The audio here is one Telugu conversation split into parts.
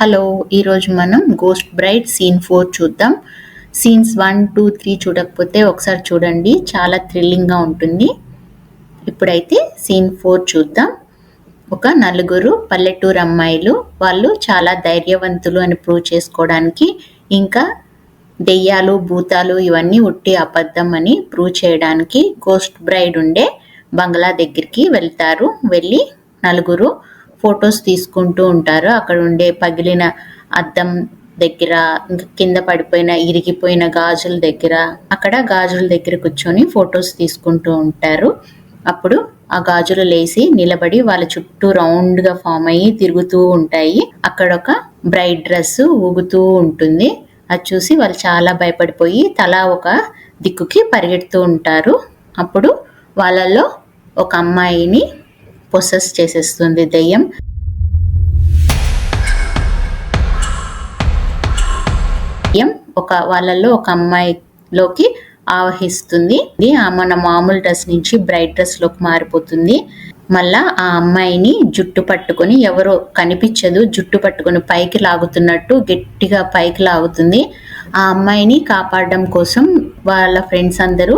హలో, ఈరోజు మనం గోస్ట్ బ్రైడ్ సీన్ 4 చూద్దాం. సీన్స్ 1, 2, 3 చూడకపోతే ఒకసారి చూడండి, చాలా థ్రిల్లింగ్గా ఉంటుంది. ఇప్పుడైతే సీన్ 4 చూద్దాం. ఒక నలుగురు పల్లెటూరు అమ్మాయిలు, వాళ్ళు చాలా ధైర్యవంతులు అని ప్రూవ్ చేసుకోవడానికి, ఇంకా దెయ్యాలు భూతాలు ఇవన్నీ ఉట్టి అబద్ధం అని ప్రూవ్ చేయడానికి గోస్ట్ బ్రైడ్ ఉండే బంగ్లా దగ్గరికి వెళ్తారు. వెళ్ళి నలుగురు ఫొటోస్ తీసుకుంటూ ఉంటారు. అక్కడ ఉండే పగిలిన అద్దం దగ్గర, ఇంకా కింద పడిపోయిన ఇరిగిపోయిన గాజుల దగ్గర, అక్కడ గాజుల దగ్గర కూర్చొని ఫొటోస్ తీసుకుంటూ ఉంటారు. అప్పుడు ఆ గాజులు లేసి నిలబడి వాళ్ళ చుట్టూ రౌండ్గా ఫామ్ అయ్యి తిరుగుతూ ఉంటాయి. అక్కడ ఒక బ్రైడ్ డ్రెస్ ఊగుతూ ఉంటుంది. అది చూసి వాళ్ళు చాలా భయపడిపోయి తలా ఒక దిక్కుకి పరిగెడుతూ ఉంటారు. అప్పుడు వాళ్ళల్లో ఒక అమ్మాయిని పొసెస్ చేసేస్తుంది దెయ్యం. వాళ్ళల్లో ఒక అమ్మాయిలోకి ఆవహిస్తుంది. మన మామూలు డ్రెస్ నుంచి బ్రైట్ డ్రెస్ లోకి మారిపోతుంది. మళ్ళా ఆ అమ్మాయిని జుట్టు పట్టుకొని, ఎవరో కనిపించదు, జుట్టు పట్టుకొని పైకి లాగుతున్నట్టు గట్టిగా పైకి లాగుతుంది. ఆ అమ్మాయిని కాపాడడం కోసం వాళ్ళ ఫ్రెండ్స్ అందరూ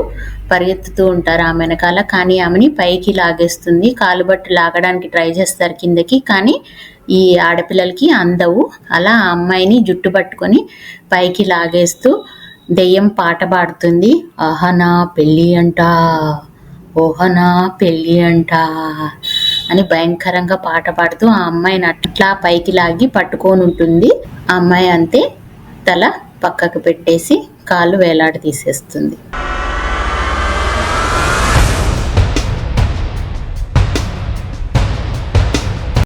పరిగెత్తుతూ ఉంటారు ఆమె వెనకాల. కానీ ఆమెని పైకి లాగేస్తుంది. కాలు బట్టి లాగడానికి ట్రై చేస్తారు కిందకి, కానీ ఈ ఆడపిల్లలకి అందవు. అలా ఆ అమ్మాయిని జుట్టు పట్టుకొని పైకి లాగేస్తూ దెయ్యం పాట పాడుతుంది. ఆహనా పెళ్ళి అంట, ఓహనా పెళ్ళి అంట అని భయంకరంగా పాట పాడుతూ ఆ అమ్మాయిని అట్లా పైకి లాగి పట్టుకొని ఉంటుంది. ఆ అమ్మాయి అంతే తల పక్కకు పెట్టేసి కాళ్ళు వేలాడి తీసేస్తుంది.